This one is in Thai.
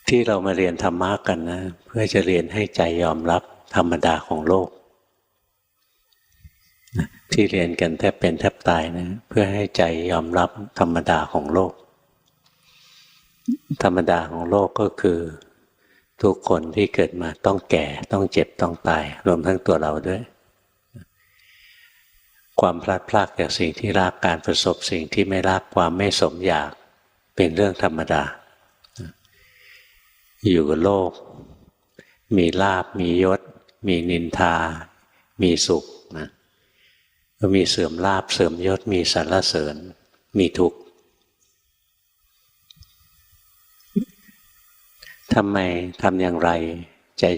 ที่เรามาเรียนธรรมะกันนะเพื่อจะเรียนให้ใจยอมรับธรรมดาของโลกที่เรียนกันแทบเป็นแทบตายนะเพื่อให้ใจยอมรับธรรมดาของโลกธรรมดาของโลกก็คือทุกคนที่เกิดมาต้องแก่ต้องเจ็บต้องตายรวมทั้งตัวเราด้วยความพลัดพรากจากสิ่งที่รักการประสบสิ่งที่ไม่รักความไม่สมอยากเป็นเรื่องธรรมดาอยู่กับโลกมีลาภมียศมีนินทามีสุขนะก็มีเสื่อมลาภเสื่อมยศมีสรรเสริญมีทุกข์ทำไมทำอย่างไร